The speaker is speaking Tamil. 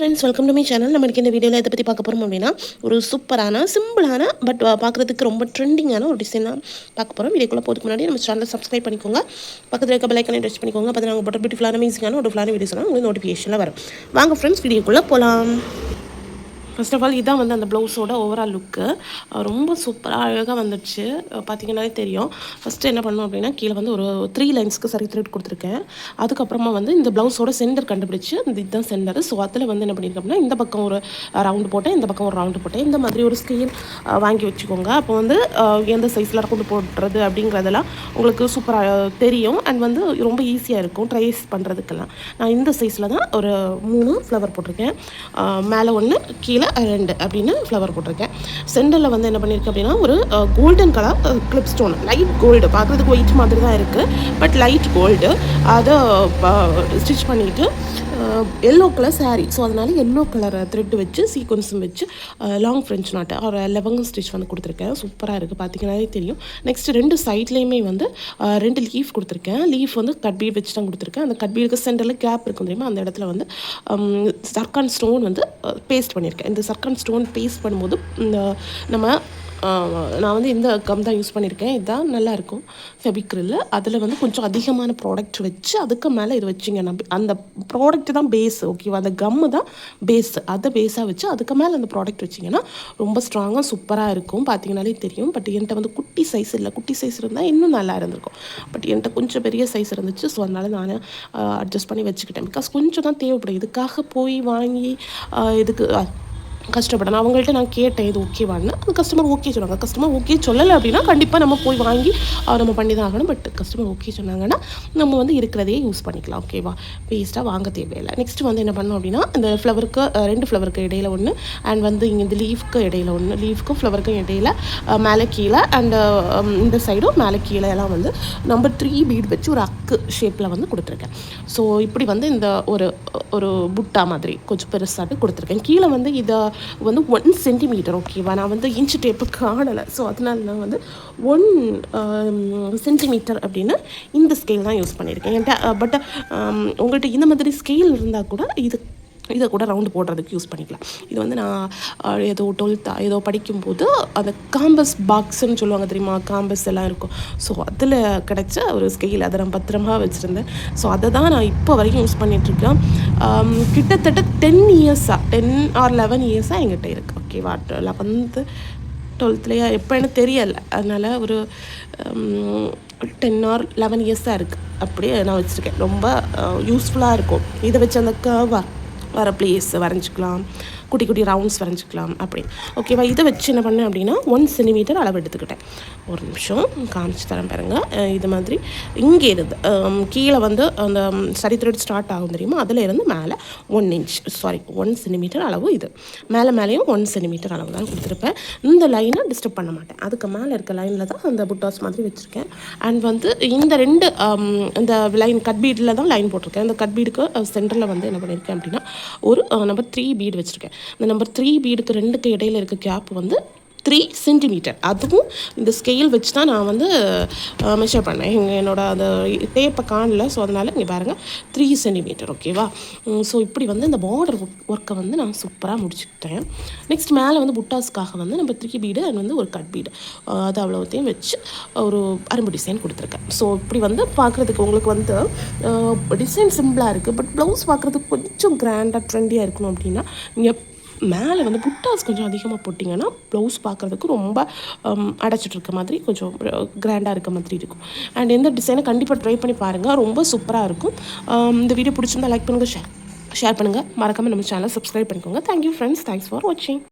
Friends, welcome to my channel. நம்மளுக்கு இந்த வீடியோவில் இதை பற்றி பார்க்க போகிறோம் அப்படின்னா, ஒரு சூப்பரான சிம்பிளான பட் பார்க்குறதுக்கு ரொம்ப ட்ரெண்டிங்கான ஒரு டிசைன் தான் பார்க்க போகிறோம். வீடியோக்குள்ளே போகிறதுக்கு முன்னாடி நம்ம சேனலை சப்ஸ்கிரைப் பண்ணிக்கோங்க. பக்கத்தில் இருக்க பெல் ஐக்கானை டச் பண்ணிக்கோங்க. அப்போ நாங்கள் போட்ட பியூட்டிஃபுல்லான அமேசிங்கான ஒரு ஃபுல்லான வீடியோஸ்லாம் உங்களுக்கு நோட்டிஃபிகேஷனில் வரும். வாங்க ஃப்ரெண்ட்ஸ், வீடியோக்குள்ளே போகலாம். ஃபர்ஸ்ட் ஆஃப் ஆல் இதான் வந்து அந்த ப்ளவுஸோட ஓவரால் லுக்கு ரொம்ப சூப்பராக அழகாக வந்துடுச்சு. பார்த்தீங்கன்னாலே தெரியும். ஃபஸ்ட்டு என்ன பண்ணோம் அப்படின்னா, கீழே வந்து ஒரு 3 லைன்ஸ்க்கு சரி த்ரெட் கொடுத்துருக்கேன். அதுக்கப்புறமா வந்து இந்த ப்ளவுஸோட சென்டர் கண்டுபிடிச்சி இதுதான் சென்டர். ஸோ அதில் வந்து என்ன பண்ணியிருக்கேன் அப்படின்னா, இந்த பக்கம் ஒரு ரவுண்டு போட்டேன், இந்த பக்கம் ஒரு ரவுண்டு போட்டேன். இந்த மாதிரி ஒரு ஸ்கேல் வாங்கி வச்சுக்கோங்க. அப்போ வந்து எந்த சைஸில் கொண்டு போடுறது அப்படிங்கிறதெல்லாம் உங்களுக்கு சூப்பராக தெரியும். அண்ட் வந்து ரொம்ப ஈஸியாக இருக்கும் ட்ரைஸ் பண்ணுறதுக்கெல்லாம். நான் இந்த சைஸில் தான் ஒரு 3 ஃப்ளவர் போட்டிருக்கேன். மேலே 1 கீழே 2 அப்படின்னு ஃப்ளவர் போட்டிருக்கேன். சென்டரில் வந்து என்ன பண்ணியிருக்கேன் அப்படின்னா, ஒரு golden colour clip stone, light gold, பார்க்குறதுக்கு ஒயிட் மாதிரி தான் இருக்குது, பட் லைட் கோல்டு. அதை ஸ்டிச் பண்ணிவிட்டு எல்லோ கலர் சாரீ, ஸோ அதனால் எல்லோ கலர் த்ரெட் வச்சு சீக்வன்ஸும் வச்சு லாங் ஃப்ரெஞ்ச் நாட்டு ஒரு லெவங்கும் ஸ்டிச் வந்து கொடுத்துருக்கேன். சூப்பராக இருக்குது, பார்த்தீங்கன்னாலே தெரியும். நெக்ஸ்ட் 2 சைட்லேயுமே வந்து 2 லீஃப் கொடுத்துருக்கேன். லீஃப் வந்து கட் பீட் வச்சு தான் கொடுத்துருக்கேன். அந்த கட் பீடுக்கு சென்டரில் கேப் இருக்கும் தெரியுமா, அந்த இடத்துல வந்து சர்க்கான் ஸ்டோன் வந்து பேஸ்ட் பண்ணியிருக்கேன். இந்த சர்க்கான் ஸ்டோன் பேஸ்ட் பண்ணும்போது இந்த நம்ம நான் வந்து இந்த கம் தான் யூஸ் பண்ணியிருக்கேன். இதுதான் நல்லாயிருக்கும் ஃபெவிக்ரில். அதில் வந்து கொஞ்சம் அதிகமான ப்ராடக்ட் வச்சு அதுக்கு மேலே இது வச்சிங்கன்னா அந்த ப்ராடக்ட் தான் பேஸ், ஓகேவா? அந்த கம்மு தான் பேஸ். அதை பேஸாக வச்சு அதுக்கு மேலே அந்த ப்ராடக்ட் வச்சிங்கன்னா ரொம்ப ஸ்ட்ராங்காக சூப்பராக இருக்கும். பார்த்தீங்கன்னாலே தெரியும். பட் என்கிட்ட வந்து குட்டி சைஸ் இல்லை. குட்டி சைஸ் இருந்தால் இன்னும் நல்லா இருந்திருக்கும். பட் என்கிட்ட கொஞ்சம் பெரிய சைஸ் இருந்துச்சு. ஸோ அதனால் நான் அட்ஜஸ்ட் பண்ணி வச்சுக்கிட்டேன். பிகாஸ் கொஞ்சம் தான் தேவைப்படும். இதுக்காக போய் வாங்கி இதுக்கு கஷ்டப்படணும். அவங்கள்ட்ட நான் கேட்டேன் இது ஓகேவான்னு. அந்த கஸ்டமர் ஓகே சொன்னாங்க. கஸ்டமர் ஓகே சொல்லலை அப்படின்னா கண்டிப்பாக நம்ம போய் வாங்கி நம்ம பண்ணி தான் ஆகணும். பட் கஸ்டமர் ஓகே சொன்னாங்கன்னா நம்ம வந்து இருக்கிறதையே யூஸ் பண்ணிக்கலாம், ஓகேவா? வேஸ்ட்டாக வாங்க தேவையில்லை. நெக்ஸ்ட் வந்து என்ன பண்ணோம் அப்படின்னா, இந்த ஃப்ளவருக்கு 2 ஃப்ளவருக்கு இடையில 1 அண்ட் வந்து இங்கே இந்த லீஃப்க்கு இடையில 1, லீஃப்க்கும் ஃப்ளவருக்கும் இடையில மேலே கீழே அண்ட் இந்த சைடும் மேலே கீழே எல்லாம் வந்து நம்பர் 3 பீட் வச்சு ஒரு அக்கு ஷேப்பில் வந்து கொடுத்துருக்கேன். ஸோ இப்படி வந்து இந்த ஒரு புட்டா மாதிரி கொஞ்சம் பெருசாட்டு கொடுத்துருக்கேன். கீழே வந்து இதை வந்து 1 சென்டிமீட்டர், ஓகேவா? நான் வந்து இன்ச்சு டேப்பு காணலை. ஸோ அதனால நான் வந்து 1 சென்டிமீட்டர் அப்படின்னு இந்த ஸ்கேல் தான் யூஸ் பண்ணியிருக்கேன். என்கிட்ட பட் உங்கள்கிட்ட இந்த மாதிரி ஸ்கேல் இருந்தால் கூட இதை கூட ரவுண்டு போடுறதுக்கு யூஸ் பண்ணிக்கலாம். இது வந்து நான் ஏதோ 12th ஏதோ படிக்கும்போது அந்த காம்பஸ் பாக்ஸுன்னு சொல்லுவாங்க தெரியுமா, காம்பஸ் எல்லாம் இருக்கும். ஸோ அதில் கிடச்ச ஒரு ஸ்கேல், அதை நான் பத்திரமா வச்சுருந்தேன். ஸோ அதை தான் நான் இப்போ வரைக்கும் யூஸ் பண்ணிகிட்ருக்கேன். கிட்டத்தட்ட 10 இயர்ஸாக 10 or 11 இயர்ஸாக எங்கிட்ட இருக்குது, ஓகேவா? 11th 12thலையா எப்போ எனக்கு தெரியலை. அதனால் ஒரு 10 or 11 இயர்ஸாக இருக்குது. அப்படியே நான் வச்சுருக்கேன். ரொம்ப யூஸ்ஃபுல்லாக இருக்கும். இதை வச்சு அந்த கர்வாக வர பிளேஸ் வரைஞ்சிக்கலாம், குட்டி குட்டி ரவுண்ட்ஸ் வரைஞ்சிக்கலாம் அப்படி, ஓகேவா? இதை வச்சு என்ன பண்ணேன் அப்படின்னா 1 சென்டிமீட்டர் அளவு எடுத்துக்கிட்டேன். ஒரு நிமிஷம் காமிச்சு தரேன் பாருங்கள். இது மாதிரி இங்கே இருந்து கீழே வந்து அந்த சரி த்ரெட் ஸ்டார்ட் ஆகும் தெரியுமா, அதில் இருந்து மேலே 1 சென்டிமீட்டர் அளவு. இது மேலேயும் 1 சென்டிமீட்டர் அளவு தான் கொடுத்துருப்பேன். இந்த லைனை டிஸ்டர்ப் பண்ண மாட்டேன். அதுக்கு மேலே இருக்க லைனில் தான் அந்த புட்டாஸ் மாதிரி வச்சுருக்கேன். அண்ட் வந்து இந்த 2 இந்த லைன் கட் பீடில் தான் லைன் போட்டிருக்கேன். இந்த கட் பீடுக்கு சென்டரில் வந்து என்ன பண்ணியிருக்கேன் அப்படின்னா ஒரு நம்பர் 3 பீடு வச்சுருக்கேன். இந்த நம்பர் 3 பீடுக்கு 2க்கு இடையில இருக்க கேப் வந்து 3 சென்டிமீட்டர். அதுவும் இந்த ஸ்கேல் வச்சு தான் நான் வந்து மெஷர் பண்ணேன். என்னோட அந்த டேப்பை காணல. ஸோ அதனால் இங்கே பாருங்கள் 3 சென்டிமீட்டர், ஓகேவா? ஸோ இப்படி வந்து இந்த பார்டர் ஒர்க்கை வந்து நான் சூப்பராக முடிச்சுக்கிட்டேன். நெக்ஸ்ட் மேலே வந்து புட்டாஸ்க்காக வந்து நம்ம 3 பீடு அண்ட் வந்து ஒரு கட் பீடு, அது அவ்வளோத்தையும் வச்சு ஒரு அரும்பு டிசைன் கொடுத்துருக்கேன். ஸோ இப்படி வந்து பார்க்குறதுக்கு உங்களுக்கு வந்து டிசைன் சிம்பிளாக இருக்குது. பட் ப்ளவுஸ் பார்க்குறதுக்கு கொஞ்சம் கிராண்டாக ட்ரெண்டியாக இருக்கணும் அப்படின்னா நீங்கள் மேலே வந்து புட்டாஸ் கொஞ்சம் அதிகமாக போட்டிங்கன்னா ப்ளவுஸ் பார்க்குறதுக்கு ரொம்ப அடைச்சிட்டு இருக்க மாதிரி கொஞ்சம் கிராண்டாக இருக்க மாதிரி இருக்கும். அண்ட் எந்த டிசைனை கண்டிப்பாக ட்ரை பண்ணி பாருங்கள், ரொம்ப சூப்பராக இருக்கும். இந்த வீடியோ பிடிச்சிருந்தா லைக் பண்ணுங்கள், ஷேர் பண்ணுங்கள். மறக்காமல் நம்ம சேனலை சப்ஸ்கிரைப் பண்ணிக்கோங்க. தேங்க்யூ ஃப்ரெண்ட்ஸ், தேங்க்ஸ் ஃபார் வாட்சிங்.